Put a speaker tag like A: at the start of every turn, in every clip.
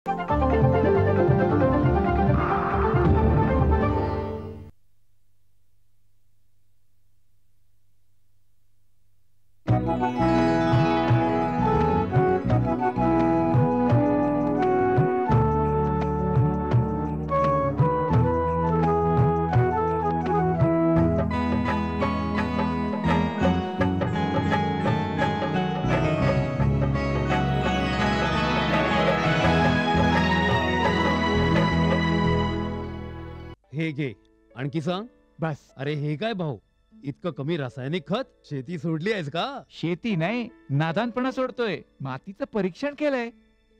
A: हे घे, आणखी सांग.
B: बस.
A: अरे हे काय भाऊ, इतकं कमी रासायनिक खत? शेती सोडली आहेस का?
B: शेती नाही, नादानपणा सोडतोय. मातीचं परीक्षण केलंय.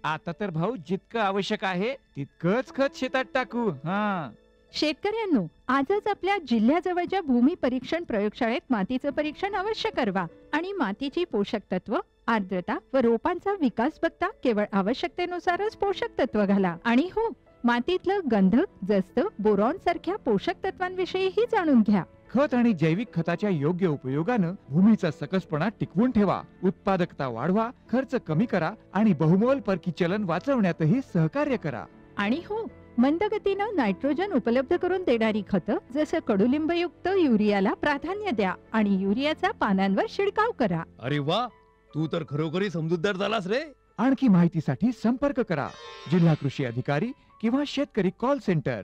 B: आता तर भाऊ जितकं आवश्यक आहे तितकंच खत शेतात टाकू. हा,
C: शेतकऱ्यांनो, आजच आपल्या जिल्ह्याजवळच्या भूमी परीक्षण प्रयोगशाळेत मातीचं परीक्षण अवश्य करवा आणि मातीची पोषक तत्व, आर्द्रता व रोपांचा विकास बघता केवळ आवश्यकतेनुसारच पोषक तत्व घाला. आणि हो, मातीतलं गंधक, जस्त, बोरॉन सारख्या पोषक तत्वांविषयीही जाणून घ्या.
B: खत आणि जैविक खताच्या योग्य उपयोगानं भूमीचा सकसपणा टिकवून ठेवा, उत्पादकता वाढवा, खर्च कमी करा आणि बहुमोल परकी चलन वाचवण्यातही सहकार्य करा.
C: आणि हो, मंद गतीनं नायट्रोजन उपलब्ध करून देणारी खतं जसं कडुलिंबयुक्त युरियाला प्राधान्य द्या आणि युरियाचा पानांवर शिडकाव करा.
A: अरे वा, तू तर खरोखरी समजूतदार झालास रे.
B: आणखी माहितीसाठी संपर्क करा जिल्हा कृषी अधिकारी किंवा शेतकरी कॉल सेंटर.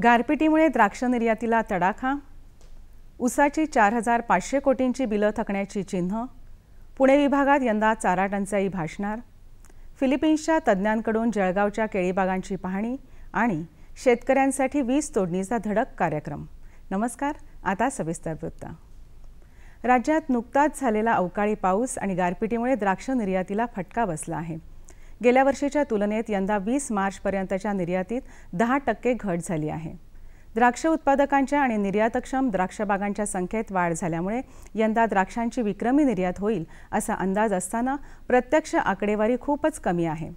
D: गारपिटीमुळे द्राक्ष निर्यातीला तडाखा, ऊसाची 4500 कोटींची बिलं थकण्याची चिन्ह, पुणे विभागात यंदा चारा टंचाई भासणार, फिलिपिन्सच्या तज्ज्ञांकडून जळगावच्या केळीबागांची पाहणी आणि शेतकऱ्यांसाठी वीज तोडणीचा धडक कार्यक्रम. नमस्कार, आता सविस्तर वृत्त. राज्यात नुकताच झालेला अवकाळी पाऊस आणि गारपिटीमुळे द्राक्ष निर्यातीला फटका बसला आहे. गेल्या वर्षीच्या तुलनेत यंदा 20 मार्चपर्यंतच्या निर्यातीत 10% घट झाली आहे. द्राक्ष उत्पादकांच्या आणि निर्यातक्षम द्राक्षबागांच्या संख्येत वाढ झाल्यामुळे यंदा द्राक्षांची विक्रमी निर्यात होईल असा अंदाज असताना प्रत्यक्ष आकडेवारी खूपच कमी आहे.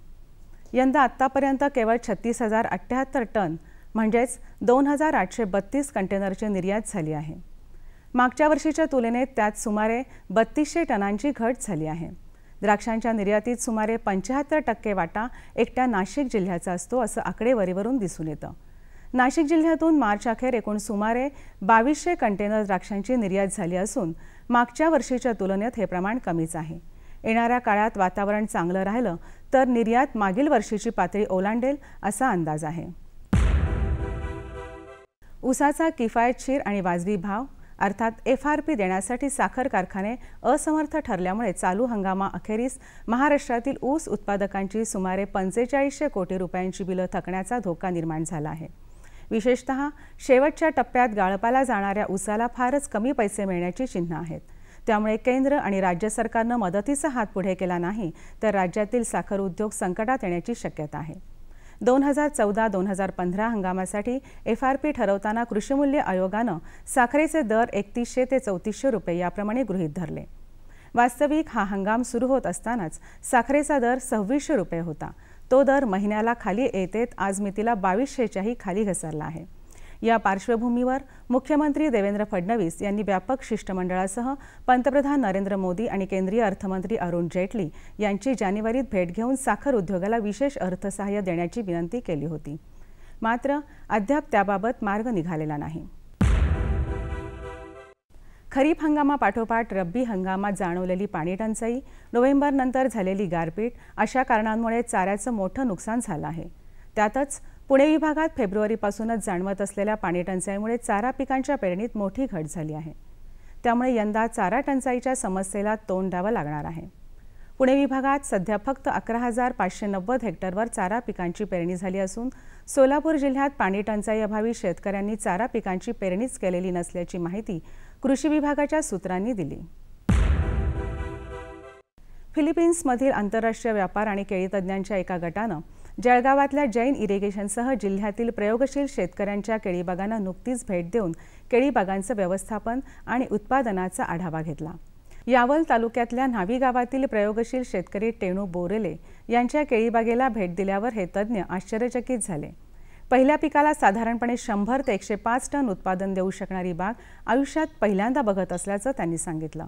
D: यंदा आत्तापर्यंत केवळ 36,078 टन म्हणजेच 2,832 कंटेनरची निर्यात झाली आहे. मागच्या वर्षीच्या तुलनेत त्यात सुमारे 3200 टनांची घट झाली आहे. द्राक्षांच्या निर्यातीत सुमारे 75% वाटा एकट्या नाशिक जिल्ह्याचा असतो असं आकडेवारीवरून दिसून येतं. नाशिक जिल्ह्यातून मार्च अखेर एकूण सुमारे 2200 कंटेनर द्राक्षांची निर्यात झाली असून मागच्या वर्षीच्या तुलनेत हे प्रमाण कमीच आहे. येणाऱ्या काळात वातावरण चांगलं राहिलं तर निर्यात मागील वर्षीची पातळी ओलांडेल असा अंदाज आहे. ऊसाचा किफायतशीर आणि वाजवी भाव अर्थात FRP देण्यासाठी साखर कारखाने असमर्थ ठरल्यामुळे चालू हंगामाअखेरीस महाराष्ट्रातील ऊस उत्पादकांची सुमारे 4500 कोटी रुपयांची बिलं थकण्याचा धोका निर्माण झाला आहे. विशेषतः शेवटच्या टप्प्यात गाळपाला जाणाऱ्या ऊसाला फारच कमी पैसे मिळण्याची चिन्ह आहेत. त्यामुळे केंद्र आणि राज्य सरकारनं मदतीचा हात पुढे केला नाही तर राज्यातील साखर उद्योग संकटात येण्याची शक्यता आहे. 2014-2015 हंगामासाठी FRP ठरवताना कृषीमूल्य आयोगानं साखरेचे दर 3100 ते 3400 रुपये याप्रमाणे गृहीत धरले. वास्तविक हा हंगाम सुरू होत असतानाच साखरेचा दर 2600 रुपये होता. तो दर महिन्याला खाली येत येत आज मितीला 2200च्याही खाली घसरला आहे. या पार्श्वभूमीवर मुख्यमंत्री देवेंद्र फडणवीस यांनी व्यापक शिष्टमंडळासह पंतप्रधान नरेंद्र मोदी आणि केंद्रीय अर्थमंत्री अरुण जेटली यांची जानेवारीत भेट घेऊन साखर उद्योगाला विशेष अर्थसहाय्य देण्याची विनंती केली होती. मात्र अद्याप त्याबाबत मार्ग निघालेला नाही. खरीप हंगामापाठोपाठ रब्बी हंगामात जाणवलेली पाणी टंचाई, नोव्हेंबरनंतर झालेली गारपीट अशा कारणांमुळे चाऱ्याचं मोठं नुकसान झालं आहे. त्यातच पुणे विभागात फेब्रुवारीपासूनच जाणवत असलेल्या पाणी टंचाईमुळे चारा पिकांच्या पेरणीत मोठी घट झाली आहे. त्यामुळे यंदा चारा टंचाईच्या समस्येला तोंड द्यावं लागणार आहे. पुणे विभागात सध्या फक्त 11,590 हेक्टरवर चारा पिकांची पेरणी झाली असून सोलापूर जिल्ह्यात पाणी टंचाईअभावी शेतकऱ्यांनी चारा पिकांची पेरणीच केलेली नसल्याची माहिती कृषी विभागाच्या सूत्रांनी दिली. फिलिपिन्समधील आंतरराष्ट्रीय व्यापार आणि केळी तज्ज्ञांच्या एका गटानं जळगावातल्या जैन इरिगेशनसह जिल्ह्यातील प्रयोगशील शेतकऱ्यांच्या केळीबागांना नुकतीच भेट देऊन केळीबागांचं व्यवस्थापन आणि उत्पादनाचा आढावा घेतला। यावल तालुक्यातल्या न्हावी गावातील प्रयोगशील शेतकरी टेणू बोरेले यांच्या केळीबागेला भेट दिल्यावर हे तज्ज्ञ आश्चर्यचकित झाले। पहिल्या पिकाला साधारणपणे 100 ते 105 टन उत्पादन देऊ शकणारी बाग आयुष्यात पहिल्यांदा बघत असल्याचं त्यांनी सांगितलं।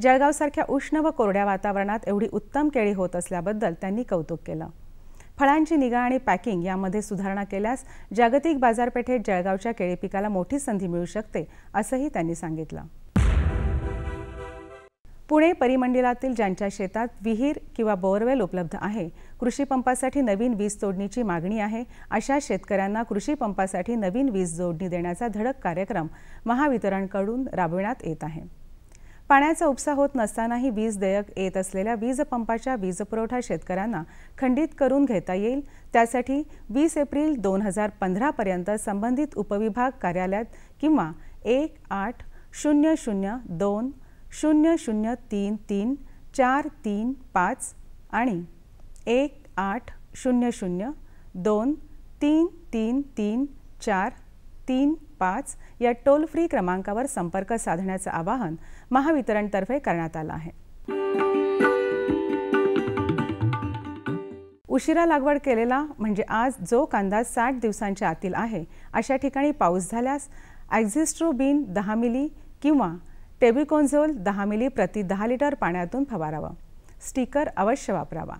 D: जळगावसारख्या उष्ण व कोरड्या वातावरणात एवढी उत्तम केळी होत असल्याबद्दल त्यांनी कौतुक केलं। फळांची निगा आणि पॅकिंग यामध्ये सुधारणा केल्यास जागतिक बाजारपेठेत जळगावच्या केळी पिकाला मोठी संधी मिळू शकते असंही त्यांनी सांगितलं। पुणे परिमंडलातील ज्यांच्या शेतात विहीर किंवा बोअरवेल उपलब्ध आहे, कृषी पंपासाठी नवीन वीज जोडणीची मागणी आहे, अशा शेतकऱ्यांना कृषी पंपासाठी नवीन वीज जोडणी देण्याचा धडक कार्यक्रम महावितरणकडून राबविण्यात येत आहे। पाण्याचा उपसा होत नसतानाही वीज देयक येत असलेल्या वीज पंपाच्या वीज पुरवठा शेतकऱ्यांना खंडित करून घेता येईल। त्यासाठी 20 एप्रिल 2015 पर्यंत संबंधित उपविभाग कार्यालयात किंवा 1-800-20033-435 आणि 1-800-233-435 या टोल फ्री क्रमांकावर संपर्क साधण्याचं आवाहन महावितरणतर्फे करण्यात आलं आहे। उशिरा लागवड केलेला म्हणजे आज जो कांदा 60 दिवसांच्या आतील आहे अशा ठिकाणी पाऊस झाल्यास ॲक्झिस्ट्रोबिन 10 मिली किंवा टेबिकोन्झोल 10 मिली प्रति 10 लिटर पाण्यातून फवारावं। स्टिकर अवश्य वापरावा।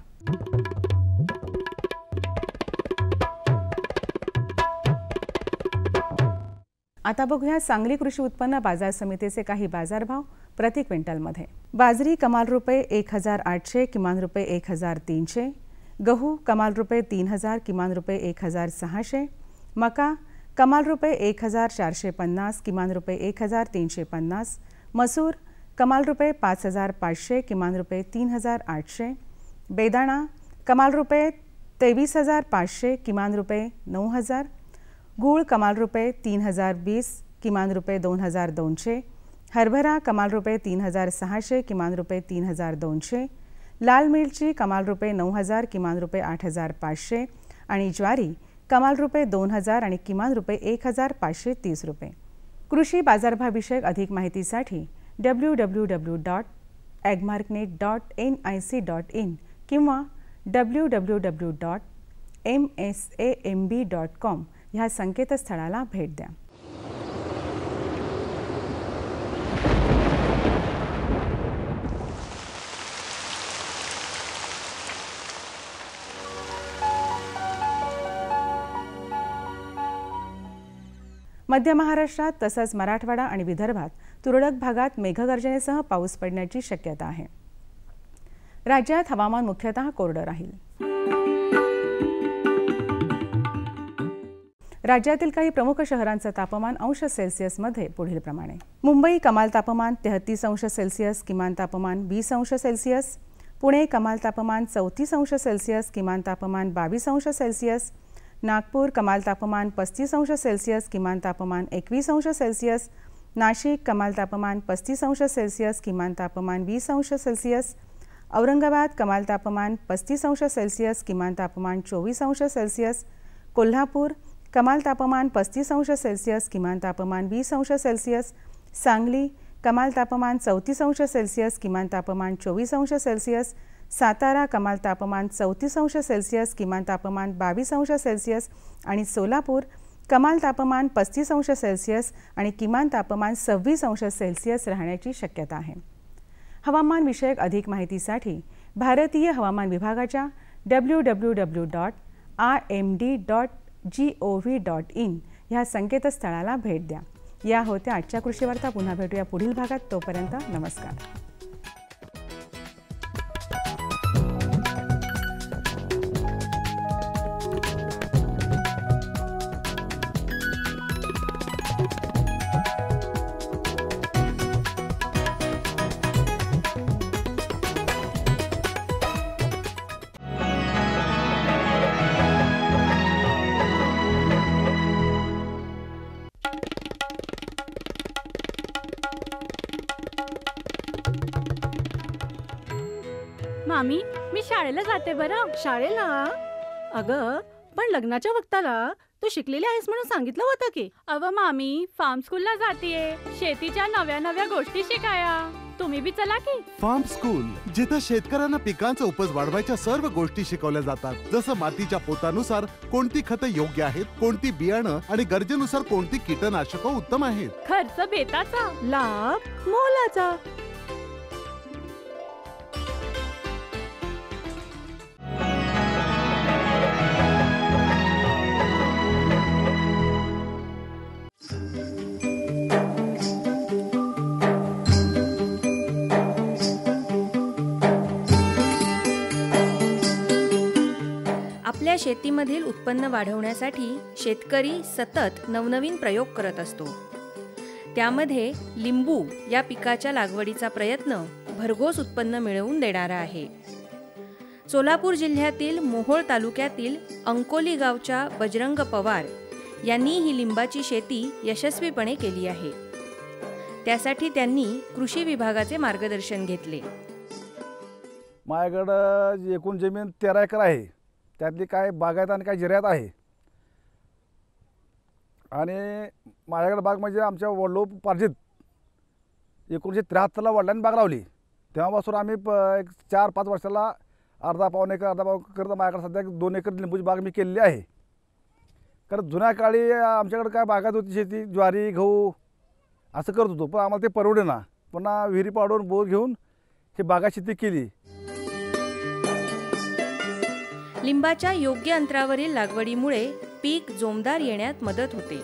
D: आता बघूया सांगली कृषी उत्पन्न बाजार समितीचे काही बाजारभाव प्रति क्विंटलमध्ये। बाजरी कमाल रुपये 1800, किमान रुपये 1300, गहू कमाल रुपये 3000, किमान रुपये 1600, मका कमाल रुपये 1450, किमान रुपये 1350, मसूर कमाल रुपये 5500, किमान रुपये 3800, बेदाणा कमाल रुपये 23500, किमान रुपये 9000, गूळ कमाल रुपये 3020, किमान रुपये 2200, हरभरा कमाल रुपये 3600, किमान रुपये 3200, लाल मिरची कमाल रुपये 9000, किमान रुपये 8500 आणि ज्वारी कमाल रुपये 2000 आणि किमान रुपये 1530 रुपये। कृषी बाजारभावाविषयक अधिक माहितीसाठी www.agmarknet.nic.in किंवा www.msamb.com ह्या संकेतस्थळाला भेट द्या। मध्य महाराष्ट्रात तसंच मराठवाडा आणि विदर्भात तुरळक भागात मेघगर्जनेसह पाऊस पडण्याची शक्यता आहे। राज्यात हवामान मुख्यतः कोरडं राहील। राज्यातील काही प्रमुख शहरांचं तापमान अंश सेल्सिअसमध्ये पुढील प्रमाणे: मुंबई कमाल तापमान 33 अंश सेल्सिअस, किमान तापमान 20 अंश सेल्सिअस; पुणे कमाल तापमान 34 अंश सेल्सिअस, किमान तापमान 22 अंश सेल्सिअस; नागपूर कमाल तापमान 35 अंश सेल्सिअस, किमान तापमान 21 अंश सेल्सिअस; नाशिक कमाल तापमान 35 अंश सेल्सिअस, किमान तापमान 20 अंश सेल्सिअस; औरंगाबाद कमाल तापमान 35 अंश सेल्सिअस, किमान तापमान 24 अंश सेल्सिअस; कोल्हापूर कमाल तापमान 35 अंश सेल्सिअस, किमान तापमान 20 अंश सेल्सिअस; सांगली कमाल तापमान 34 अंश सेल्सिअस, किमान तापमान 24 अंश सेल्सिअस; सातारा कमाल तापमान 34 अंश सेल्सिअस, किमान तापमान 22 अंश सेल्सिअस आणि सोलापूर कमाल तापमान 35 अंश सेल्सिअस आणि किमान तापमान 26 अंश सेल्सिअस राहण्याची शक्यता आहे। हवामान विषयक अधिक माहितीसाठी भारतीय हवामान विभागाच्या www.imd.gov.in ह्या संकेतस्थळाला भेट द्या। या होत्या आजच्या कृषी वार्ता। पुन्हा भेटूया पुढील भागात। तोपर्यंत नमस्कार।
E: मामी, मी शाळेला जाते बरं.
F: शाळेला?
E: अगं पण लग्नाच्या वक्ताला तू शिकलेली आहेस म्हणून सांगितलं होतं की.
F: अव मामी फार्म स्कूलला जातीये शेतीच्या नव्या नव्या गोष्टी शिकाया. तुम्ही बी चला की.
G: फार्म स्कूल जिथे शेतकऱ्यांना पिकांचा उपज वाढवायच्या सर्व गोष्टी शिकवल्या जातात, जसं मातीच्या पोतानुसार कोणती खतं योग्य आहेत, कोणती बियाणं आणि गरजेनुसार कोणती कीटकनाशकं उत्तम आहेत.
F: खर्च बेताचा
E: लाभ मोलाचा.
H: आपल्या शेतीमधील उत्पन्न वाढवण्यासाठी शेतकरी सतत नवनवीन प्रयोग करत असतो. त्यामध्ये लिंबू या पिकाच्या लागवडीचा प्रयत्न भरघोस उत्पन्न मिळवून देणारा आहे. सोलापूर जिल्ह्यातील मोहोळ तालुक्यातील अंकोली गावच्या बजरंग पवार यांनी ही लिंबाची शेती यशस्वीपणे केली आहे. त्यासाठी त्यांनी कृषी विभागाचे मार्गदर्शन घेतले.
I: माझ्याकडं एकूण जमीन 13 एकर आहे. त्यातली काय बागायत आणि काय जिऱ्यात आहे. आणि माझ्याकडे बाग म्हणजे आमच्या वडिलोपार्जित 1973ला वडिलांनी बाग लावली. तेव्हापासून आम्ही एक 4-5 वर्षाला अर्धा-पाऊण एकर करता माझ्याकडे सध्या 2 एकर लिंबूची बाग मी केलेली आहे. कारण जुन्या काळी आमच्याकडे काय बागायत होती, शेती ज्वारी गहू असं करत होतो, पण आम्हाला ते परवडे ना. पुन्हा विहिरी पाडून बोर घेऊन ही बागायत शेती केली.
H: लिंबाच्या योग्य अंतरावरील लागवडीमुळे पीक जोमदार येण्यात मदत होते.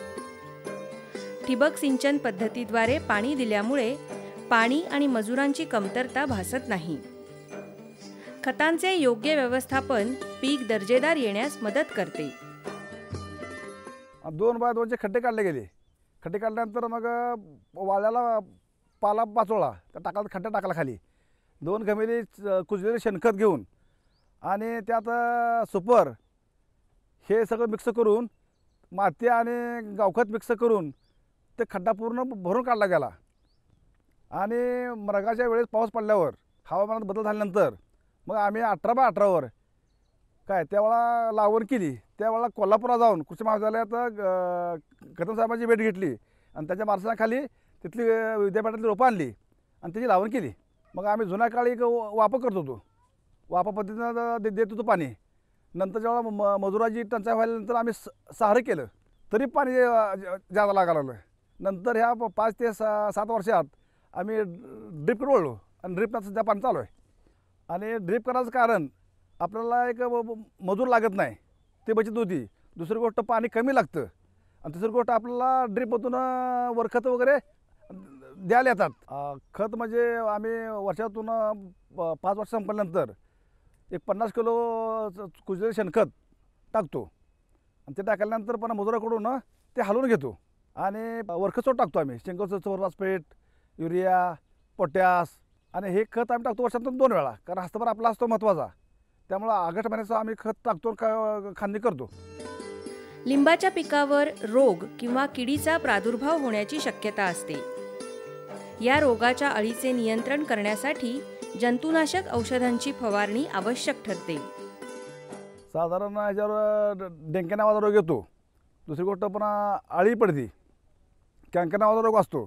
H: ठिबक सिंचन पद्धतीद्वारे पाणी दिल्यामुळे पाणी आणि मजुरांची कमतरता भासत नाही. खतांचे योग्य व्यवस्थापन पीक दर्जेदार येण्यास मदत करते.
I: 2x2चे खड्डे काढले गेले. खड्डे काढल्यानंतर मग वाळ्याला पाला पाचोळा त्या खड्डा टाकला खाली. 2 घमेली कुजलेले शेणखत घेऊन आणि त्यात सुपर हे सगळं मिक्स करून माती आणि गावखत मिक्स करून ते खड्डा पूर्ण भरून काढला गेला. आणि मृगाच्या वेळेस पाऊस पडल्यावर हवामानात बदल झाल्यानंतर मग आम्ही 18x18वर काय त्यावेळा लागवड केली. त्यावेळेला कोल्हापूरला जाऊन कृषी महाविद्यालयात कदम साहेबांची भेट घेतली आणि त्याच्या मार्गदर्शनाखाली तिथली विद्यापीठातली रोपं आणली आणि त्याची लावण केली. मग आम्ही जुन्या काळी एक वापर करत होतो. वापर पद्धतीनं देत होतो पाणी. नंतर जेव्हा मजुराची टंचाई व्हायल्यानंतर आम्ही सहारं केलं तरी पाणी जादा लागायला लागलं. नंतर ह्या 5 ते 7 वर्षात आम्ही ड्रिप वळलो आणि ड्रिपनं सध्या पाणी चालू आहे. आणि ड्रिप करायचं कारण आपल्याला एक मजूर लागत नाही, ते बचत होती. दुसरी गोष्ट पाणी कमी लागतं आणि तिसरी गोष्ट आपल्याला ड्रिपमधून वरखत वगैरे द्यायला येतात. खत म्हणजे आम्ही वर्षातून 5 वर्ष संपल्यानंतर एक 50 किलो कुजलेलं शेणखत टाकतो आणि ते टाकल्यानंतर पण मजुराकडून ते हलवून घेतो आणि वरखत टाकतो आम्ही. शेंगोचं फॉस्फेट, युरिया, पोटॅश आणि हे खत आम्ही टाकतो वर्षातून 2 वेळा. कारण हस्तभर आपला असतो महत्त्वाचा. त्यामुळं ऑगस्ट महिन्याचं आम्ही खत टाकतो, खांदी करतो.
H: लिंबाच्या पिकावर रोग किंवा किडीचा प्रादुर्भाव होण्याची शक्यता असते. या रोगाच्या अळीचे नियंत्रण करण्यासाठी जंतुनाशक औषधांची फवारणी आवश्यक ठरते.
I: साधारण ह्याच्यावर डेंके नावाचा रोग येतो. दुसरी गोष्ट पण अळी पडती, कॅन्कर नावाचा रोग असतो.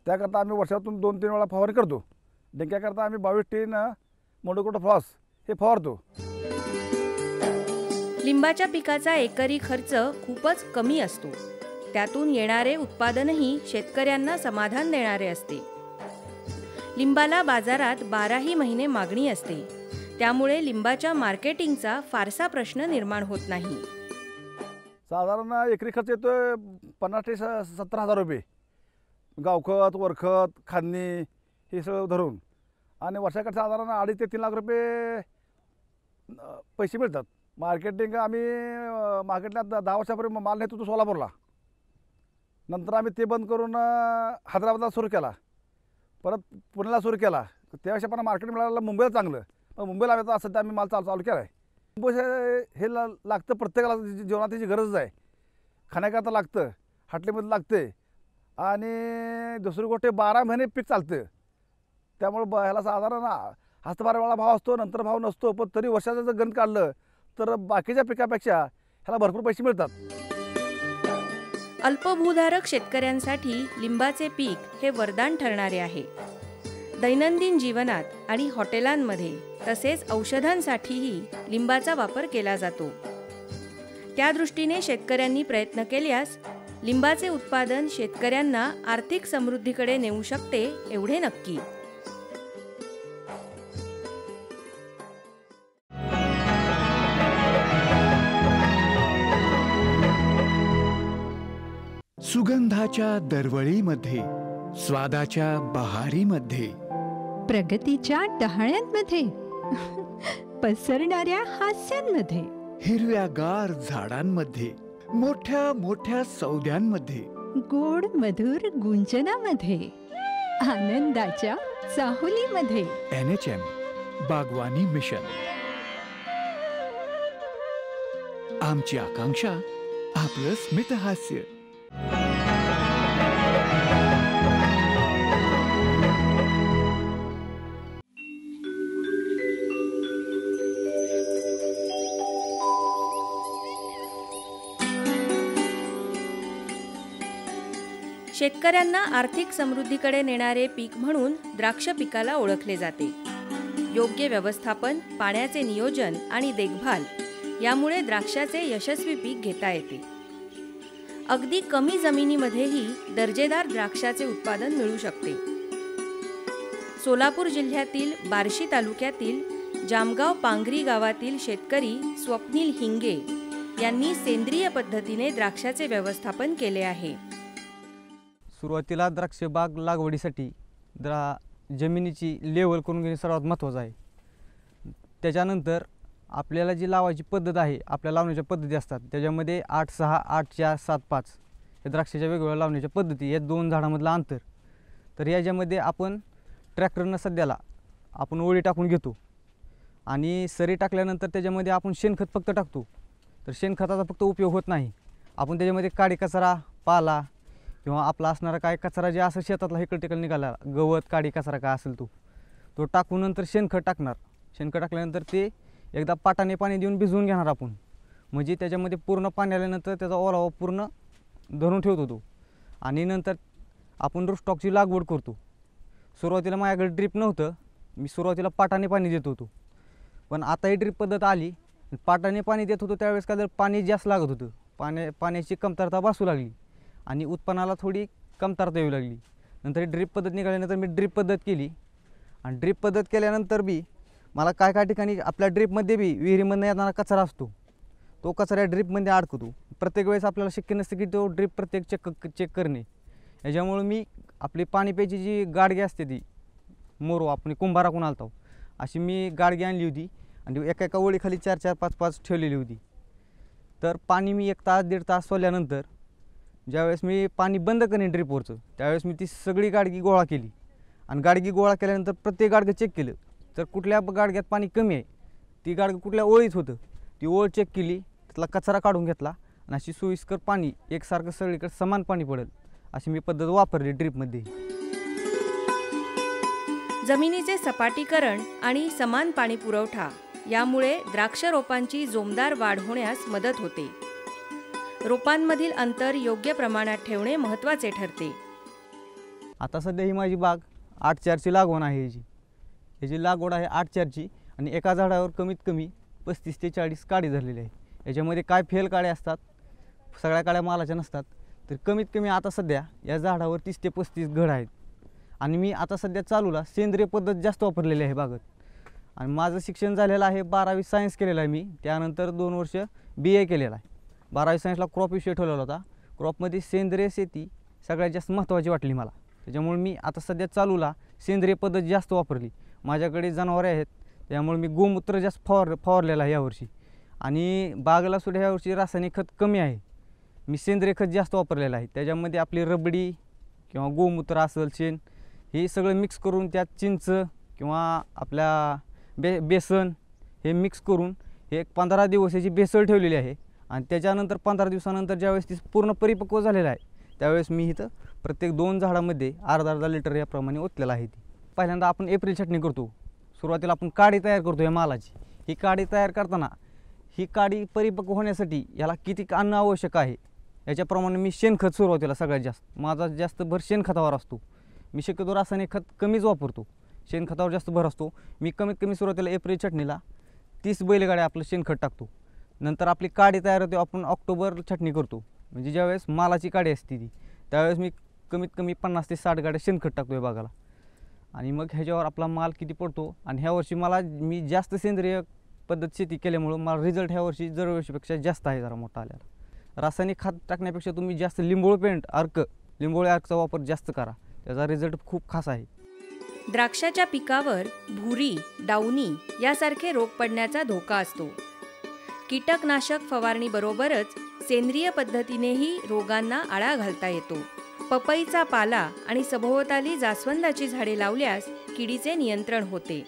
I: त्याकरता आम्ही वर्षातून 2-3 वेळा फवारणी करतो. डेंक्याकरता आम्ही 22 टीन मोनोक्रोटोफॉस हे फवारतो.
H: लिंबाच्या पिकाचा एकरी खर्च खूपच कमी असतो. त्यातून येणारे उत्पादनही शेतकऱ्यांना समाधान देणारे असते. लिंबाला बाजारात 12ही महिने मागणी असते. त्यामुळे लिंबाच्या मार्केटिंगचा फारसा प्रश्न निर्माण होत नाही.
I: साधारण एकरी खर्च येतो 50 ते 70 हजार रुपये. गावखत, वरखत, खांदणी हे सगळं धरून. आणि वर्षाकडे साधारण 2.5 ते 3 लाख रुपये पैसे मिळतात. मार्केटिंग आम्ही मार्केटला 10 वर्षापूर्वी माल नेत होतो सोलापूरला. नंतर आम्ही ते बंद करून हैदराबादला सुरू केला, परत पुण्याला सुरू केला. त्यापेक्षा पण मार्केट मिळालं मुंबईला चांगलं. मग मुंबईला आता सध्या आम्ही माल चालू केला आहे. लिंबू हे लागतं प्रत्येकाला, जेवणात त्याची गरज आहे. खाण्याकरता लागतं, हाटलीमध्ये लागते. आणि दुसरी गोष्ट 12 महिने पीक चालतं. त्यामुळे ह्याला साधारण हस्तभार वेळा भाव असतो, नंतर भाव नसतो. पण तरी वर्षाचं जर गणित काढलं तर बाकीच्या पिकापेक्षा ह्याला भरपूर पैसे मिळतात.
H: अल्पभूधारक शेतकऱ्यांसाठी लिंबाचे पीक हे वरदान ठरणारे आहे. दैनंदिन जीवनात आणि हॉटेलांमध्ये तसेच औषधांसाठीही लिंबाचा वापर केला जातो. त्या दृष्टीने शेतकऱ्यांनी प्रयत्न केल्यास लिंबाचे उत्पादन शेतकऱ्यांना आर्थिक समृद्धीकडे नेऊ शकते एवढे नक्की.
B: सुगंधाच्या दरवळीमध्ये, स्वादाच्या बहारीमध्ये,
C: प्रगतीच्या डहाळ्यांमध्ये, पसरणाऱ्या हास्यांमध्ये,
B: हिरव्यागार झाडांमध्ये, मोठ्या मोठ्या सौद्यांमध्ये,
C: गोड मधुर गुंजनामध्ये, आनंदाच्या चाहुलीमध्ये.
B: NHM बागवानी मिशन. आमची आकांक्षा आपलं स्मितहास्य.
H: शेतकऱ्यांना आर्थिक समृद्धीकडे नेणारे पीक म्हणून द्राक्ष पिकाला ओळखले जाते. योग्य व्यवस्थापन, पाण्याचे नियोजन आणि देखभाल यामुळे द्राक्षाचे यशस्वी पीक घेता येते. अगदी कमी जमिनीमध्येही दर्जेदार द्राक्षाचे उत्पादन मिळू शकते. सोलापूर जिल्ह्यातील बार्शी तालुक्यातील जामगाव पांगरी गावातील शेतकरी स्वप्नील हिंगे यांनी सेंद्रिय पद्धतीने द्राक्षाचे व्यवस्थापन केले आहे.
J: सुरुवातीला द्राक्ष बाग लागवडीसाठी जमिनीची लेवल करून घेणे सर्वात महत्त्वाचं आहे. त्याच्यानंतर आपल्याला जी लावायची पद्धत आहे, आपल्या लावण्याच्या पद्धती असतात त्याच्यामध्ये 8-6, 8-4, 7-5 या द्राक्षाच्या वेगवेगळ्या लावण्याच्या पद्धती, या 2 झाडामधलं अंतर. तर याच्यामध्ये आपण ट्रॅक्टरनं सध्याला आपण ओळी टाकून घेतो आणि सरी टाकल्यानंतर त्याच्यामध्ये आपण शेणखत फक्त टाकतो. तर शेणखताचा फक्त उपयोग होत नाही, आपण त्याच्यामध्ये काडी कचरा, पाला किंवा आपला असणारा काय कचरा जे असं शेतातला इकडे तिकडे निघाला, गवत, काडी कचरा काय असेल तो टाकून नंतर शेणखत टाकणार. शेणखत टाकल्यानंतर ते एकदा पाटाने पाणी देऊन भिजवून घेणार आपण, म्हणजे त्याच्यामध्ये पूर्ण पाणी आल्यानंतर त्याचा ओलावा पूर्ण धरून ठेवतो तो. आणि नंतर आपण रूफटॉपची लागवड करतो. सुरुवातीला माझ्याकडे ड्रीप नव्हतं, मी सुरुवातीला पाटाने पाणी देत होतो. पण आता ही ड्रीप पद्धत आली, पाटाने पाणी देत होतो त्यावेळेस काय पाणी जास्त लागत होतं, पाण्याची कमतरता भासू लागली आणि उत्पन्नाला थोडी कमतरता येऊ लागली. नंतर ही ड्रीप पद्धत निघाल्यानंतर मी ड्रीप पद्धत केली आणि ड्रीप पद्धत केल्यानंतर बी मला काय ठिकाणी आपल्या ड्रीपमध्ये बी विहिरीमधनं येणारा कचरा असतो, तो कचरा ड्रीपमध्ये अडकतो. प्रत्येक वेळेस आपल्याला शक्य नसतं की तो ड्रीप प्रत्येक चेक करणे. याच्यामुळे मी आपली पाणी प्यायची जी गाडगी असते ती मोरो आपण कुंभाराकून आलतो अशी मी गाडगी आणली होती आणि एका ओळीखाली 4-4, 5-5 ठेवलेली होती. तर पाणी मी 1 तास 1.5 तास सोडल्यानंतर ज्यावेळेस मी पाणी बंद करेन ड्रीपवरचं त्यावेळेस मी ती सगळी गाडगी गोळा केली आणि गाडगी गोळा केल्यानंतर प्रत्येक गाडगं चेक केलं. तर कुठल्या गाडग्यात पाणी कमी आहे, ती गाडगं कुठल्या ओळीत होतं, ती ओळ चेक केली, त्यातला कचरा काढून घेतला आणि अशी सोयीस्कर पाणी एकसारखं सगळीकडे समान पाणी पडेल अशी मी पद्धत वापरली ड्रीपमध्ये.
H: जमिनीचे सपाटीकरण आणि समान पाणी पुरवठा यामुळे द्राक्ष रोपांची जोमदार वाढ होण्यास मदत होते. रोपांमधील अंतर योग्य प्रमाणात ठेवणे महत्त्वाचे ठरते.
J: आता सध्या ही माझी बाग 8-4ची लागवड आहे. याची लागवड आहे 8-4ची आणि एका झाडावर कमीत कमी 35 ते 40 काडी धरलेली आहे. याच्यामध्ये काय फेल काड्या असतात, सगळ्या काड्या मालाच्या नसतात. तर कमीत कमी आता सध्या या झाडावर 30 ते 35 घड आहेत आणि मी आता सध्या चालूला सेंद्रिय पद्धत जास्त वापरलेली आहे बागत. आणि माझं शिक्षण झालेलं आहे 12वी सायन्स केलेलं आहे मी, त्यानंतर 2 वर्ष BA केलेला आहे. 12वी सायन्सला क्रॉप विषय ठेवलेला होता. क्रॉपमध्ये सेंद्रिय शेती सगळ्यात जास्त महत्त्वाची वाटली मला, त्याच्यामुळे मी आता सध्या चालूला सेंद्रिय पद्धत जास्त वापरली. माझ्याकडे जनावरे आहेत त्यामुळे मी गोमूत्र जास्त फवारलेलं आहे यावर्षी आणि बागेला सुद्धा यावर्षी रासायनिक खत कमी आहे, मी सेंद्रिय खत जास्त वापरलेलं आहे. त्याच्यामध्ये आपली रबडी किंवा गोमूत्र असेल, शेण हे सगळं मिक्स करून त्यात चिंच किंवा आपल्या बेसन हे मिक्स करून हे 15 दिवस याची बेसळ ठेवलेली आहे आणि त्याच्यानंतर 15 दिवसानंतर ज्यावेळेस ती पूर्ण परिपक्व झालेला आहे त्यावेळेस मी इथं प्रत्येक 2 झाडामध्ये अर्धा लिटर याप्रमाणे ओतलेलं आहे. ती पहिल्यांदा आपण एप्रिल छाटणी करतो. सुरुवातीला आपण काडी तयार करतो या मालाची. ही काडी तयार करताना ही काडी परिपक्व होण्यासाठी याला किती अन्न आवश्यक आहे याच्याप्रमाणे मी शेणखत सुरुवातीला सगळ्यात जास्त माझा जास्त भर शेणखतावर असतो. मी शक्यतो रासायनिक खत कमीच वापरतो, शेणखतावर जास्त भर असतो. मी कमीत कमी सुरुवातीला एप्रिल छटणीला 30 बैलगाड्या आपलं शेणखत टाकतो. नंतर आपली काडी तयार होते, आपण ऑक्टोबर छटणी करतो. म्हणजे ज्यावेळेस मालाची काडी असते ती त्यावेळेस मी कमीत कमी 50 ते 60 गाड्या शेणखत टाकतो या बागाला. आणि मग ह्याच्यावर आपला माल किती पडतो. आणि ह्या वर्षी मी जास्त सेंद्रिय पद्धत शेती केल्यामुळं मला रिझल्ट ह्या वर्षी दरवर्षीपेक्षा जास्त आहे, जरा मोठा आलेला. रासायनिक खत टाकण्यापेक्षा तुम्ही जास्त लिंबोळी अर्कचा वापर जास्त करा, त्याचा रिझल्ट खूप खास आहे.
H: द्राक्षाच्या पिकावर भुरी, डाउनी यासारखे रोग पडण्याचा धोका असतो. कीटकनाशक फवारणीबरोबरच सेंद्रिय पद्धतीनेही रोगांना आळा घालता येतो. पपईचा पाला आणि सभोवताली जास्वंदाची झाडे लावल्यास किडीचे नियंत्रण होते.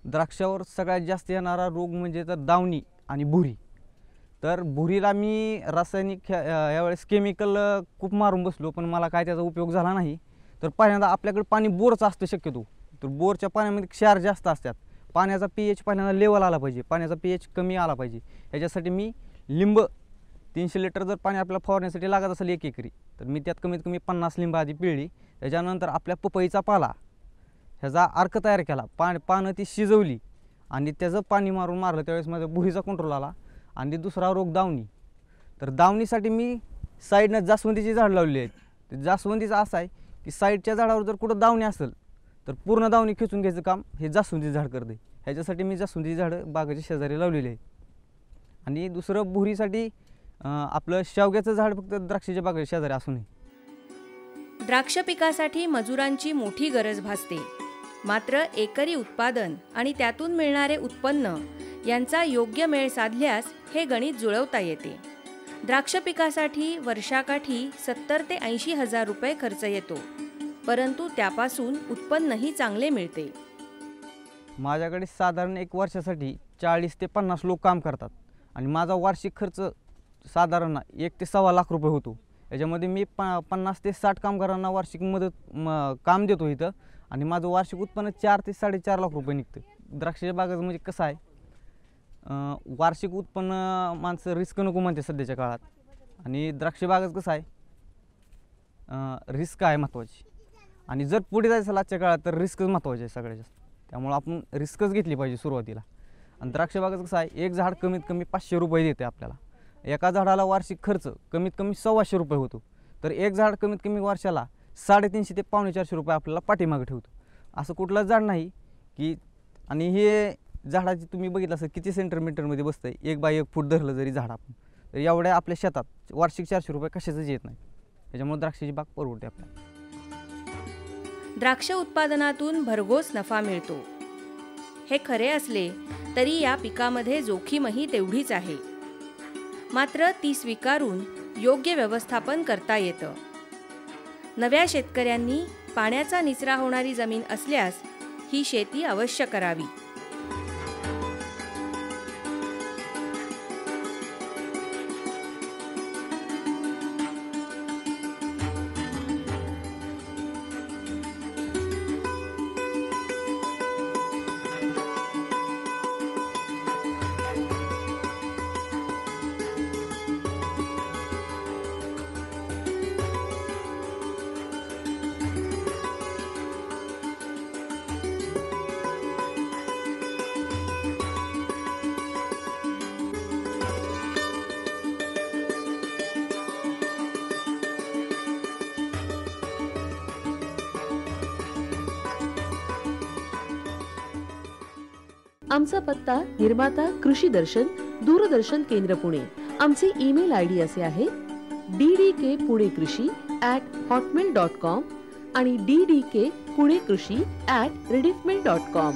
J: द्राक्षावर सगळ्यात जास्त येणारा रोग म्हणजे तर दावणी आणि भुरी. तर भुरीला मी रासायनिक यावेळेस केमिकल खूप मारून बसलो, पण मला काय त्याचा उपयोग झाला नाही. तर पहिल्यांदा आपल्याकडे पाणी बोरचं असतं शक्यतो, तर बोरच्या पाण्यामध्ये क्षार जास्त असतात. पाण्याचा pH पहिल्यांदा लेवल आला पाहिजे, पाण्याचा pH कमी आला पाहिजे. ह्याच्यासाठी मी लिंब 300 लिटर जर पाणी आपल्याला फवारण्यासाठी लागत असेल 1 एकरी, तर मी त्यात कमीत कमी 50 लिंब आधी पिळली. त्याच्यानंतर आपल्या पपईचा पाला ह्याचा अर्क तयार केला, पानं ती शिजवली आणि त्याचं पाणी मारलं. त्यावेळेस माझा भुरीचा कंट्रोल आला. आणि दुसरा रोग दावणी. तर दावणीसाठी मी साईडनं जास्वंदीची झाड लावली आहेत. ते जास्वंदीचं असं आहे की साईडच्या झाडावर जर कुठं दावणी असेल तर पूर्ण दावणी खेचून घ्यायचं काम हे जास्वंदीचं झाड करते. ह्याच्यासाठी मी जास्वंदीची झाडं बागेच्या शेजारी लावलेली आहेत. आणि दुसरं भुरीसाठी आपलं शेवग्याचं झाड फक्त द्राक्षाच्या बागेच्या शेजारी असू नये.
H: द्राक्ष पिकासाठी मजुरांची मोठी गरज भासते. मात्र एकरी उत्पादन आणि त्यातून मिळणारे उत्पन्न यांचा योग्य मेळ साधल्यास हे गणित जुळवता येते. द्राक्ष पिकासाठी वर्षाकाठी 70 ते 80 हजार रुपये खर्च येतो, परंतु त्यापासून उत्पन्नही चांगले मिळते.
J: माझ्याकडे साधारण 1 वर्षासाठी 40 ते 50 लोक काम करतात आणि माझा वार्षिक खर्च साधारण 1 ते 1.25 लाख रुपये होतो. याच्यामध्ये मी 50 ते 60 कामगारांना वार्षिक काम देतो इथं आणि माझं वार्षिक उत्पन्न 4 ते 4.5 लाख रुपये निघतं. द्राक्षाच्या बागाचं म्हणजे कसं आहे, वार्षिक उत्पन्न माणसं रिस्क नको म्हणते सध्याच्या काळात. आणि द्राक्ष बागाचं कसं आहे, रिस्क आहे महत्त्वाची. आणि जर पुढे जायचं आजच्या काळात तर रिस्कच महत्त्वाची आहे सगळ्यात जास्त. त्यामुळं आपण रिस्कच घेतली पाहिजे सुरुवातीला. आणि द्राक्ष बागाचं कसं आहे, एक झाड कमीत कमी 500 रुपये देते आपल्याला. एका झाडाला वार्षिक खर्च कमीत कमी 125 रुपये होतो. तर एक झाड कमीत कमी वर्षाला 350 ते 450 रुपये आपल्याला पाठीमागे ठेवतो. असं कुठलंच झाड नाही की. आणि हे झाडाची तुम्ही बघितलं असेल किती सेंटीमीटरमध्ये बसतं आहे, 1 बाय 1 फूट धरलं जरी झाड आपण, तर एवढ्या आपल्या शेतात वार्षिक 400 रुपये कशाचंच येत नाही. त्याच्यामुळे द्राक्षाची बाग परवडते आपल्याला.
H: द्राक्ष उत्पादनातून भरघोस नफा मिळतो हे खरे असले तरी या पिकामध्ये जोखीमही तेवढीच आहे. मात्र ती स्वीकारून योग्य व्यवस्थापन करता येतं. नव्या शेतकऱ्यांनी पाण्याचा निचरा होणारी जमीन असल्यास ही शेती अवश्य करावी.
K: आमचा पत्ता निर्माता कृषी दर्शन, दूरदर्शन केंद्र पुणे. आमचे ईमेल आयडी असे आहे ddkpunekrshi@hotmail.com आणि ddkpunekrshi@rediffmail.com.